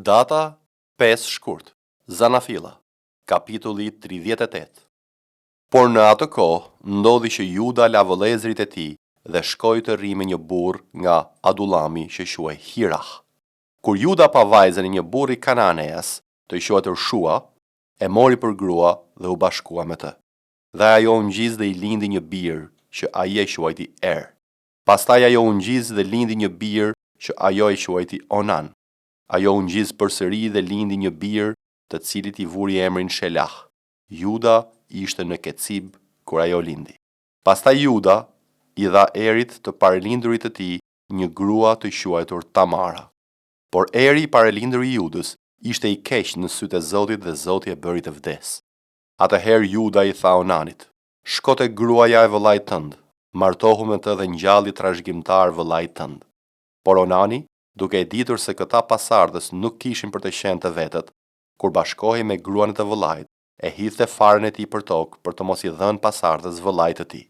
Data 5 shkurt, Zanafilla, kapitulli 38. Por në atë kohë ndodhi që Juda la vëllezërit e tij dhe shkoi të rri me një burr nga Adulami që quhej Hirah. Kur Juda pa vajzën e një burri Kananeas, të quajtur Shua, e mori për grua dhe u bashkua me të. Dhe ajo u ngjiz dhe i lindi një birë që ai e quajti Er. Pastaj ajo u ngjiz dhe lindi një birë që ajo e quajti Onan. Ajo u ngjiz përsëri dhe lindi një birë të cilit i vuri emrin Shelah. Juda ishte në Kecib kur ajo lindi. Pastaj Juda i dha Erit të paralindurit të tij një grua të quajtur Tamara. Por Eri i paralindur i Judës ishte i keq në sytë e Zotit dhe Zoti e bëri të vdes. Atëherë Juda i tha Onanit: "Shko te gruaja e vëllait tënd, martohu me të dhe ngjalli trashëgimtar vëllait tënd." Por Onani, duke e ditur se këta pasardhës nuk kishin për të qenë të vetët, kur bashkohej me gruan e të vëllait, e hidhte farën e tij për tokë për të mos i dhënë pasardhës vëllait të tij.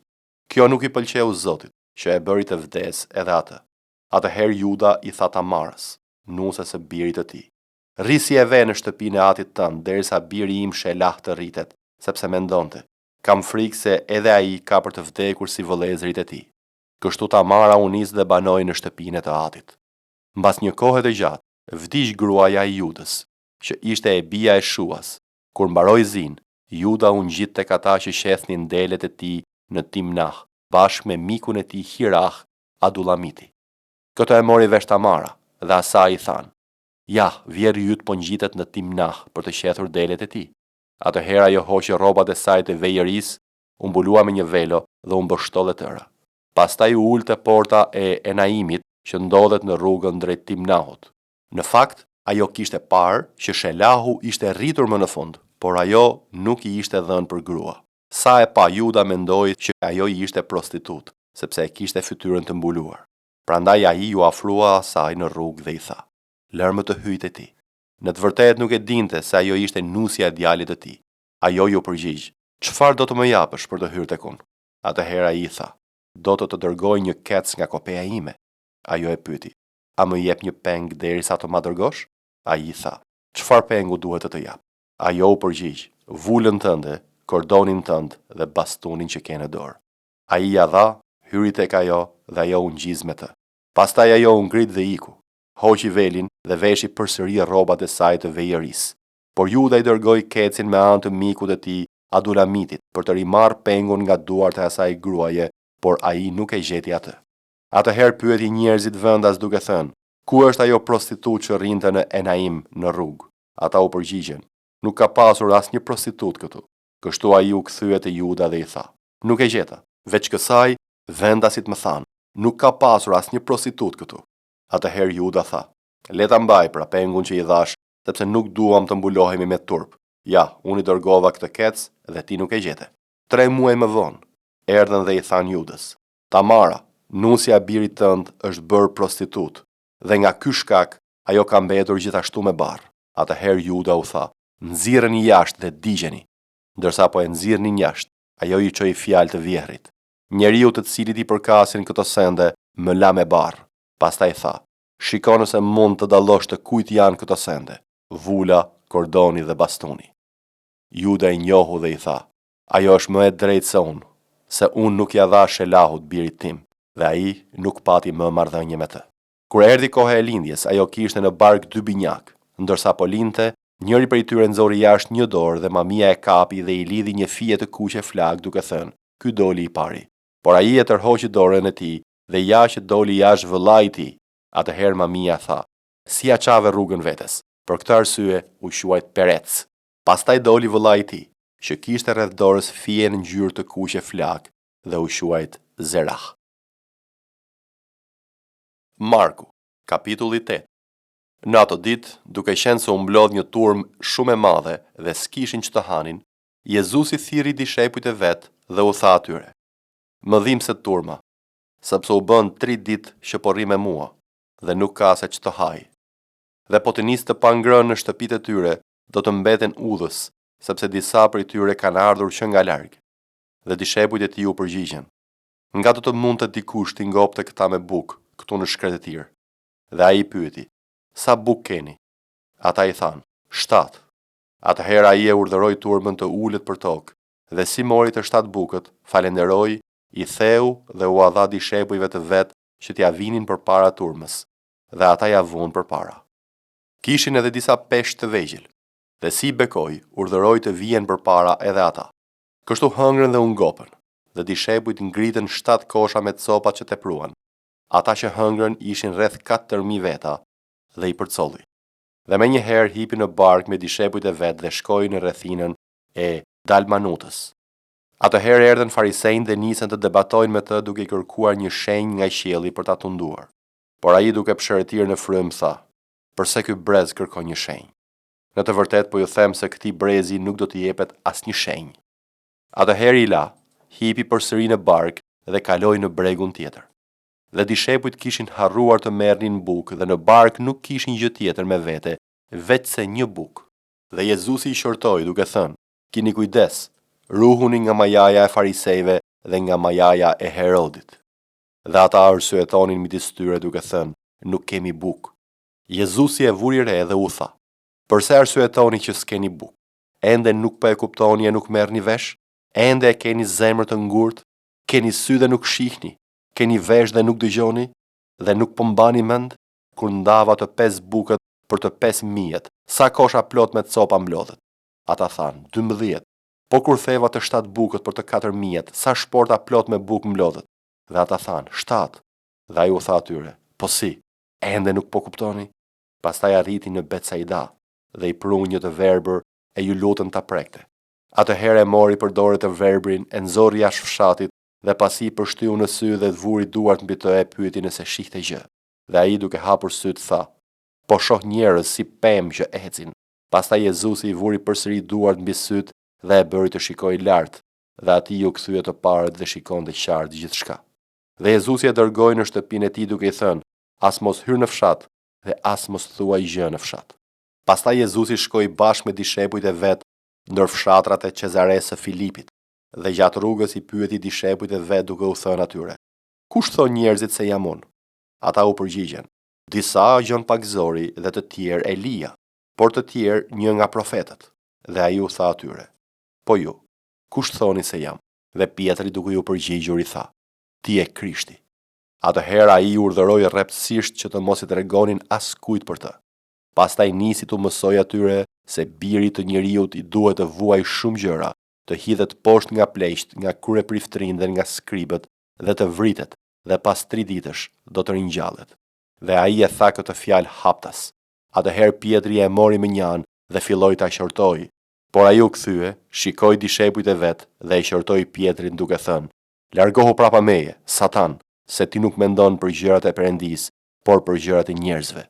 Kjo nuk i pëlqeu Zotit, që e bëri të vdes edhe atë. Atëherë Juda i tha Tamarës, nuses së birit të tij: "Rrisi e ve në shtëpinë e atit tënd derisa biri im Shelah të rritet, sepse mendonte: kam frikë se edhe ai ka për të vdekur si vëllezërit e tij." Kështu Tamara u nis dhe banoi në shtëpinë e të atit. Mbas një kohe të gjatë, vdiq gruaja e Judës, që ishte e bija e Shuas. Kur mbaroi zinë, Juda u ngjit tek ata që qethnin delet e tij në Timnah, bashkë me mikun e tij Hirah, Adulamiti. Këtë e mori vesh Tamara, dhe asaj i than: "Ja, vjerri yt po ngjitet në Timnah për të qethur delet e tij." Atëherë ajo hoqi rrobat e saj të vejërisë, u mbulua me një velo dhe u mbështolle tëra. Pastaj u ul te porta e Enaimit, që ndodhet në rrugën drejt Timnahut. Në fakt, ajo kishte parë që Shelahu ishte rritur më në fund, por ajo nuk i ishte dhënë për grua. Sa e pa Juda mendoi që ajo i ishte prostitut, sepse e kishte fytyrën të mbuluar. Prandaj ai ju afrua asaj në rrugë dhe i tha: "Lër më të hyj te ti." Në të vërtetë nuk e dinte se ajo ishte nusja e djalit të tij. Ajo ju përgjigj: "Çfarë do të më japësh për të hyrë tek unë?" Atëherë ai i tha: "Do të dërgoj një kec nga kopeja ime." Ajo e pyeti: "A më jep një peng derisa të ma dërgosh?" Ai i tha: "Çfarë pengu duhet të jap?" Ajo u përgjigj: "Vulën tënde, kordonin tënd dhe bastunin që ke në dorë." Ai ja dha, hyri tek ajo dhe ajo u ngjiz me të. Pastaj ajo u ngrit dhe iku, hoqi velin dhe veshi përsëri rrobat e saj të vejërisë. Por Juda i dërgoi kecin me anë të mikut të tij Adulamitit për të rimarrë pengun nga duart e asaj gruaje, por ai nuk e gjeti atë. Atëherë pyeti njerëzit vendas duke thënë: "Ku është ajo prostitut që rrinte në Enaim në rrugë?" Ata u përgjigjen: "Nuk ka pasur asnjë prostitut këtu." Kështu ai u kthye te Juda dhe i tha: "Nuk e gjeta. Veç kësaj, vendasit më thanë: nuk ka pasur asnjë prostitut këtu." Atëherë Juda tha: "Le ta mbaj pra pengun që i dhash, sepse nuk duam të mbulohemi me turp. Ja, unë i dërgova këtë kec dhe ti nuk e gjete." 3 muaj më vonë, erdhën dhe i thanë Judës: "Tamara, nusja e birit tënd është bërë prostitut, dhe nga ky shkak ajo ka mbetur gjithashtu me barr." Atëherë Juda u tha: "Nxirreni jashtë dhe digjeni." Ndërsa po e nxirrnin jashtë, ajo i çoi fjalë të vjerrit: "Njeriu të cilit i përkasin këto sende më la me barr." Pastaj tha: "Shiko nëse mund të dallosh të kujt janë këto sende: vula, kordoni dhe bastuni." Juda i njohu dhe i tha: "Ajo është më e drejtë se unë, se unë nuk ja dha Shelahut birit tim." Dhe ai nuk pati më marrëdhënie me të. Kur erdhi koha e lindjes, ajo kishte në bark 2 binjak, ndërsa po linte, njëri prej tyre nxori jashtë një dorë dhe mamia e kapi dhe i lidhi një fije të kuqe flag duke thënë: "Ky doli i pari." Por ai e tërhoqi dorën e tij dhe ja që doli jashtë vëllai i tij. Atëherë mamia tha: "Si ja çave rrugën vetes?" Për këtë arsye u quajt Perec. Pastaj doli vëllai i tij, që kishte rreth dorës fije në ngjyrë të kuqe flag dhe u quajt Zerah. Marku, kapitulli 8. Në ato ditë, duke qenë se u mblodh një turm shumë e madhe dhe s'kishin që të hanin, Jezusi thirri dishepujt e vet dhe u tha atyre: "Më dhimbse turma, sepse u bën 3 ditë që po rri me mua dhe nuk ka se që të haj. Dhe po të nis të pangrënë në shtëpitë e tyre, do të mbeten udhës, sepse disa prej tyre kanë ardhur që nga larg." Dhe dishepujt e tij u përgjigjen: "Nga do të mund të dikush t'i ngopte këta me bukë këtu në shkretetir?" Dhe ai i pyeti: "Sa bukë keni?" Ata i thanë, 7. Atëherë ai e urdhëroi turmën të ulet për tokë, dhe si mori të 7 bukët, falenderoi, i theu dhe u dha dishepujve të vet që t'ja vinin përpara turmës, dhe ata ja vunë përpara. Kishin edhe disa peshq të vegjël, dhe si bekoi, urdhëroi të vijen përpara edhe ata. Kështu hëngrën dhe u ngopën, dhe dishepujt ngritën 7 kosha me copa që tepruan. Ata që hëngrën ishin rreth 4.000 veta, dhe i përcolli. Dhe me njëherë hipi në bark me dishepujt e vet dhe shkoi në rrethinën e Dalmanutës. Atëherë erdhën farisejnë dhe nisën të debatojnë me të duke kërkuar një shenjë nga qielli për ta tunduar. Por ai duke pshërëtir në frymë tha, "Përse ky brez kërkon një shenjë? Në të vërtetë po ju them se këtij brezi nuk do t'i jepet asnjë shenjë." Atëherë i la, hipi përsëri në bark dhe kaloi në bregun tjetër. Dhe dishepujt kishin harruar të merrnin bukë dhe në bark nuk kishin gjë tjetër me vete, veçse një bukë. Dhe Jezusi i qortoi duke thënë, "Kini kujdes, ruhuni nga majaja e farisejve dhe nga majaja e Herodit." Dhe ata arsyetonin midis tyre duke thënë, "Nuk kemi bukë." Jezusi e vuri re dhe u tha, "Përse arsyetoni që s'keni bukë? Ende nuk po e kuptoni e nuk merrni vesh? Ende e keni zemër të ngurtë? Keni sy dhe nuk shihni? Keni vesh dhe nuk dëgjoni? Dhe nuk po mbani mend? Kur ndava të 5 bukët për të 5.000, sa kosha plot me copa mblodhet?" Ata thanë, 12. "Po kur theva të 7 bukët për të 4.000, sa shporta plot me bukë mblodhet?" Dhe ata thanë, 7. Dhe ai u tha atyre, "Po si, ende nuk po kuptoni?" Pastaj arriti në Betsaida dhe i prun një të verbër e ju lutën ta prekte. Atëherë e mori për dorë të verbrin, e nxorri jashtë fshatit dhe pasi përshtyu në sy dhe vuri duart mbi të e pyeti nëse shihte gjë. Dhe ai duke hapur syt tha, "Po shoh njerëz si pemë që ecin." Pastaj Jezusi i vuri përsëri duart mbi syt dhe e bëri të shikojë lart, dhe atij u kthye të parët dhe shikonte qartë gjithçka. Dhe Jezusi e dërgoi në shtëpinë e tij duke i thënë, "As mos hyr në fshat dhe as mos thuaj gjë në fshat." Pastaj Jezusi shkoi bashkë me dishepujt e vet ndër fshatrat e Cezaresë së Filipit, dhe gjatë rrugës i pyeti dishepujt e vet duke u thënë atyre, "Kush thon njerëzit se jam unë?" Ata u përgjigjen, "Disa Gjon Pagëzori dhe të tjerë Elia, por të tjerë një nga profetët." Dhe ai u tha atyre, "Po ju, kush thoni se jam?" Dhe Pietri duke ju përgjigjur i tha, "Ti je Krishti." Atëherë ai urdhëroi rreptësisht që të mos i tregonin askujt për të. Pastaj nisi të mësoj atyre se biri të njeriut i duhet të vuaj shumë gjëra, të hidhet poshtë nga pleqt, nga kryepriftërinë dhe nga skribët, dhe të vritet, dhe pas 3 ditësh do të ringjallet. Dhe ai e tha këtë fjalë haptas. Atëherë Pietri e mori me njan dhe filloi ta qortoi. Por ai u kthye, shikoi dishepujt e vet dhe e qortoi Pietrin duke thënë, "Largohu prapa meje, Satan, se ti nuk mendon për gjërat e Perëndis, por për gjërat e njerëzve."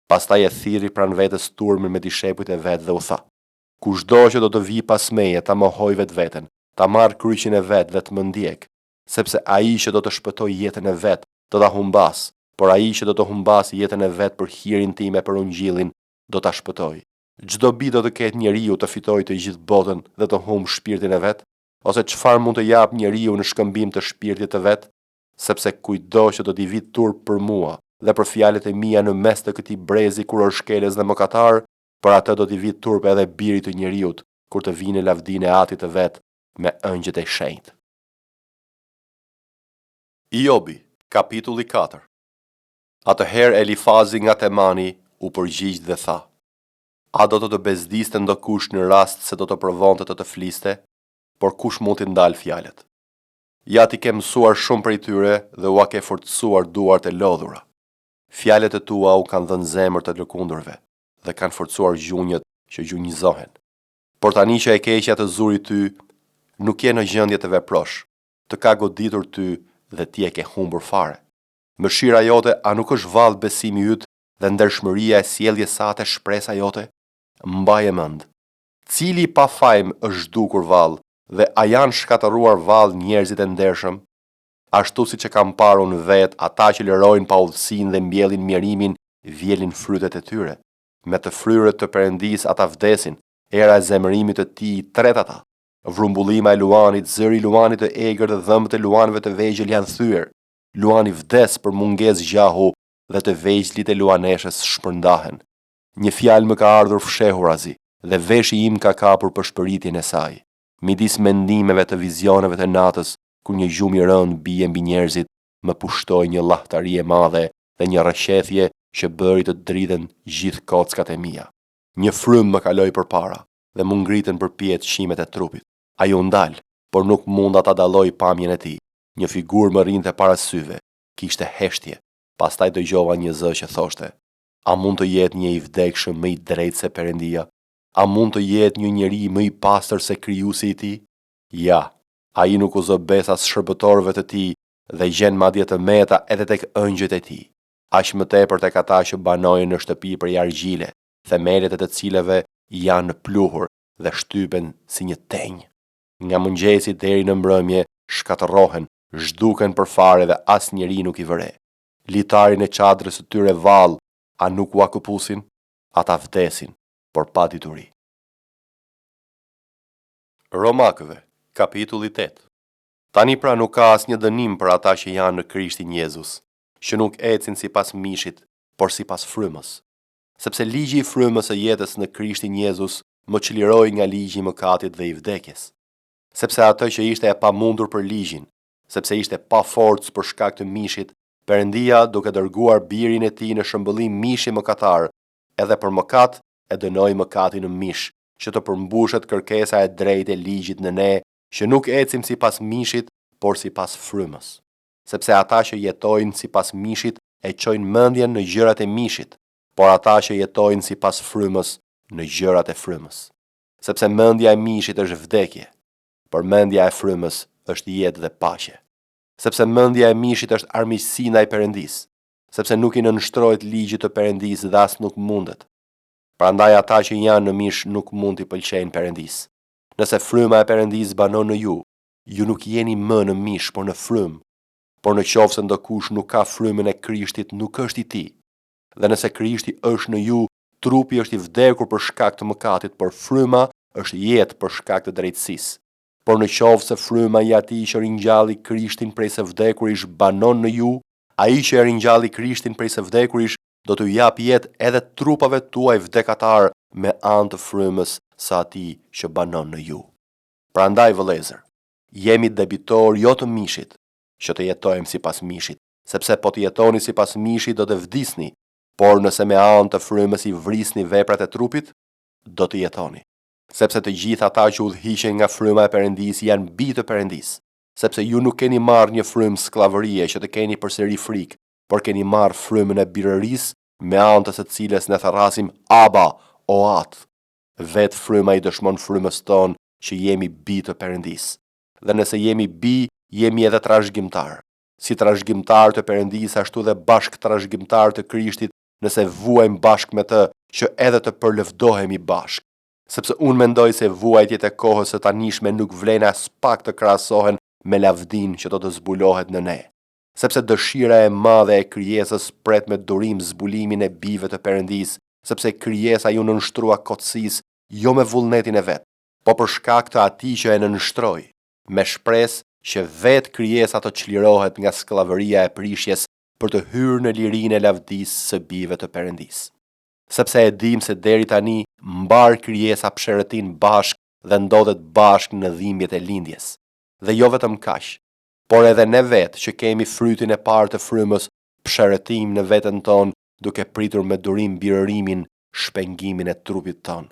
Pastaj e thirri pranë vetes turmin me dishepujt e vet dhe u tha, "Kushdo që do të vi pas meje, ta mohoj vetveten, ta marr kryqin e vet dhe të më ndjek, sepse ai që do të shpëtojë jetën e vet, do ta humbas, por ai që do të humbas jetën e vet për hirin tim e për ungjillin, do ta shpëtojë. Çdo bi do të ketë njeriu të fitojë të gjithë botën dhe të humbë shpirtin e vet, ose çfarë mund të jap njeriu në shkëmbim të shpirtit të vet? Sepse kujdo që do t'i vi turp për mua dhe për fjalët e mia në mes të këtij brezi kurorshkeles dhe mëkatar, për atë do t'i vi turp edhe birit të njeriut kur të vinë në lavdinë e Atit të vet me ëngjët e shenjtë." Iobi, kapitulli 4. Atëherë Elifazi nga Temani u përgjigj dhe tha, "A do të bezdiste ndokush në rast se do të provonte të fliste, por kush mund t'i ndal fjalët? Ja ti ke mësuar shumë prej tyre dhe ua ke fortësuar duart e lodhura. Fjalët e tua u kanë dhënë zemër të lëkundërve dhe kanë forcuar gjunjët që gjunjëzohen. Por tani që e keqja të zurit ty, nuk je në gjendje të veprosh, të ka goditur ty dhe ti e ke humbur fare. Mëshira jote a nuk është vallë besimi yt dhe ndershmëria e sjelljes sate shpresa jote? Mbaje mend. Cili pa fajm është zhdukur vallë dhe a janë shkatëruar vallë njerëzit e ndershëm? Ashtu si që kam parë unë vetë, ata që lërojnë pa udhësinë dhe mbjellin mjerimin, vjelin frytet e tyre. Me të fryrët të Perëndis ata vdesin, era e zemërimit të tij tret ata. Vrumbullima e luanit, zëri i luanit të egër dhe dhëmbët e luanëve të vegjël janë thyer. Luani vdes për mungesë gjahu dhe të vegjëlit e luaneshës shpërndahen. Një fjalë më ka ardhur fshehur azi, dhe veshi im ka kapur për shpëritjen e saj. Midis mendimeve të vizioneve të natës, kur një gjumë i rënd bie mbi njerëzit, më pushtoi një llahtari e madhe dhe një rrëshqethje që bëri të dridhen gjithë kockat e mia. Një frym më kaloi përpara dhe mu ngritën përpjet shimet e trupit. Ai u ndal, por nuk munda ta dalloj pamjen e tij. Një figurë më rrinte para syve, kishte heshtje. Pastaj dëgjova një zë që thoshte: "A mund të jetë një i vdekshëm më i drejtë se Perëndia? A mund të jetë një njeri më i pastër se krijuesi i tij?" Ja, ai nuk u zë besas shërbëtorëve të tij dhe gjen madje të meta edhe tek ëngjëjt e tij. Aq më tepër tek ata që banojnë në shtëpi prej argjile, themelet e të cilave janë pluhur dhe shtypen si një tenj. Nga mëngjesi deri në mbrëmje shkatërrohen, zhduken për fare dhe as njeri nuk i vëre. Litarin e çadrës së tyre vallë, a nuk u akupusin? Ata vdesin, por pa dituri. Romakëve, kapitulli 8. Tani pra nuk ka asnjë dënim për ata që janë në Krishtin Jezus, që nuk ecin sipas mishit, por sipas frymës. Sepse ligji i frymës së jetës në Krishtin Jezus më çliroi nga ligji i mëkatit dhe i vdekjes. Sepse atë që ishte e pamundur për ligjin, sepse ishte pa forcë për shkak të mishit, Perëndia, duke dërguar birin e tij në shëmbëllim mishi mëkatar, edhe për mëkat e dënoi mëkatin në mish, që të përmbushet kërkesa e drejtë e ligjit në ne, që nuk ecim sipas mishit, por sipas frymës. Sepse ata që jetojnë sipas mishit e çojnë mendjen në gjërat e mishit, por ata që jetojnë sipas frymës në gjërat e frymës. Sepse mendja e mishit është vdekje, por mendja e frymës është jetë dhe paqe. Sepse mendja e mishit është armiqësi ndaj Perëndisë, sepse nuk i nënshtrohet ligjit të Perëndisë dhe as nuk mundet. Prandaj ata që janë në mish nuk mund t'i pëlqejnë Perëndisë. Nëse fryma e Perëndisë banon në ju, ju nuk jeni më në mish, por në frymë. Por në qoftë se ndokush nuk ka frymën e Krishtit, nuk është i tij. Dhe nëse Krishti është në ju, trupi është i vdekur për shkak të mëkatit, por fryma është jetë për shkak të drejtësisë. Por në qoftë se fryma i atij që ringjalli Krishtin prej së vdekurish banon në ju, ai që ringjalli Krishtin prej së vdekurish do t'u jap jetë edhe trupave tuaj vdekatar me anë të frymës së atij që banon në ju. Prandaj vëllezër, jemi debitor jo të mishit, që të jetojmë sipas mishit, sepse po të jetoni sipas mishit do të vdisni, por nëse me anë të frymës i vrisni veprat e trupit, do të jetoni. Sepse të gjithë ata që udhëhiqen nga fryma e Perëndisë janë bij të Perëndisë, sepse ju nuk keni marrë një frymë skllavërie që të keni përsëri frikë, por keni marrë frymën e birërisë me anë të së cilës ne tharrasim Aba, o Atë. Vetë fryma i dëshmon frymës tonë që jemi bij të Perëndisë. Dhe nëse jemi bij, jemi edhe trashëgimtar. Si trashëgimtar të Perëndisë, ashtu dhe bashk trashëgimtar të Krishtit, nëse vuajmë bashk me të, që edhe të përlëvdohemi bashk. Sepse unë mendoj se vuajtjet e kohës së tanishme nuk vlen as pak të krahasohen me lavdin që do të zbulohet në ne. Sepse dëshira e madhe e krijesës pret me durim zbulimin e bijve të Perëndisë, sepse krijesa ju nënshtrua kotësisë, jo me vullnetin e vet, po për shkak të atij që e nënshtroi, me shpresë që vetë krijesa të çlirohet nga skllavëria e prishjes për të hyrë në lirinë e lavdisë së bijve të Perëndisë. Sepse e dim se deri tani mbar krijesa psherëtin bashk dhe ndodhet bashk në dhimbjet e lindjes. Dhe jo vetëm kaq, por edhe ne vetë që kemi frytin e parë të frymës, psherëtim në veten tonë, duke pritur me durim birërimin, shpengimin e trupit tonë.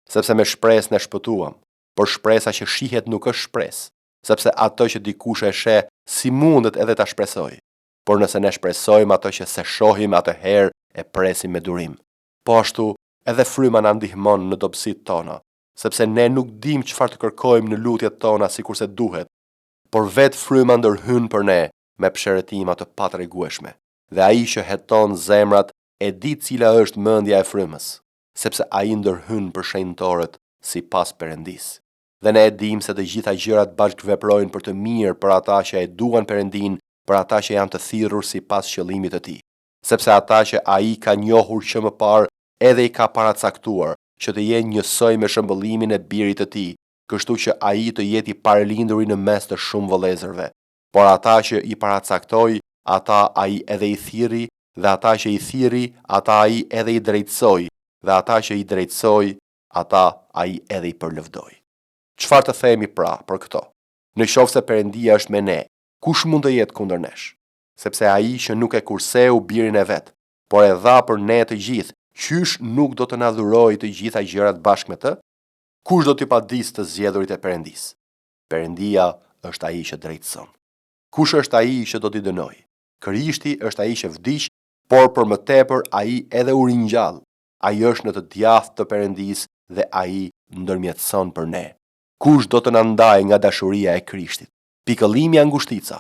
Sepse me shpresë ne shpëtuam, por shpresa që shihet nuk është shpresë, sepse ato që dikush e sheh, si mundet edhe ta shpresojë. Por nëse ne shpresojmë ato që se shohim, atëherë e presim me durim. Po ashtu, edhe fryma na ndihmon në dobësitë tona, sepse ne nuk dim çfarë të kërkojmë në lutjet tona sikurse duhet, por vetë fryma ndërhyn për ne me psherëtima të patregueshme. Dhe ai që heton zemrat e di cila është mendja e frymës, sepse ai ndërhyn për shenjtorët sipas Perëndisë. Dhe ne e dim se të gjitha gjërat bashkëveprojnë për të mirë për ata që e duan Perëndin, për ata që janë të thirrur sipas qëllimit të tij. Sepse ata që ai ka njohur që më parë, edhe i ka paracaktuar që të jenë njësoj me shëmbëllimin e birit të tij, kështu që ai të jetë i paralinduri në mes të shumë vëllezërve. Por ata që i paracaktoi, ata ai edhe i thirri, dhe ata që i thirri, ata ai edhe i drejtësoi, dhe ata që i drejtësoj, ata ai edhe i përlëvdoj. Çfarë të themi pra për këto? Në qoftë se Perëndia është me ne, kush mund të jetë kundër nesh? Sepse ai që nuk e kurseu birin e vet, por e dha për ne të gjithë, qysh nuk do të na dhurojë të gjitha gjërat bashkë me të? Kush do t'i padisë të zgjedhurit e Perëndisë? Perëndia është ai që drejtëson. Kush është ai që do t'i dënojë? Krishti është ai që vdiq, por për më tepër ai edhe u ringjall. Ai është në të djathtë të Perëndisë dhe ai ndërmjetëson për ne. Kush do të na ndajë nga dashuria e Krishtit? Pikëllimi a ngushtica,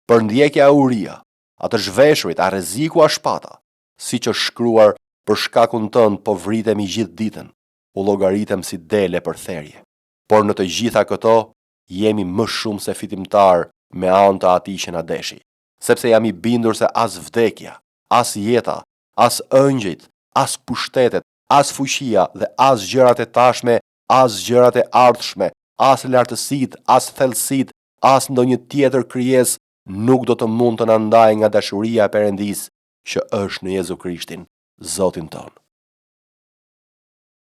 përndjekja e uria, atë zhveshurit, a rreziku a shpata, siç është shkruar, për shkakun tënd po vritemi gjithë ditën, u llogaritem si dele për therje. Por në të gjitha këto jemi më shumë se fitimtar me anë të atij që na deshi, sepse jam i bindur se as vdekja, as jeta, as ëngjëjt, as pushtetet, as fuqia dhe as gjërat e tashme, as gjërat e ardhshme, as lartësitë, as thellësitë, as ndonjë tjetër krijesë nuk do të mund të na ndajë nga dashuria e Perëndisë që është në Jezu Krishtin, Zotin ton.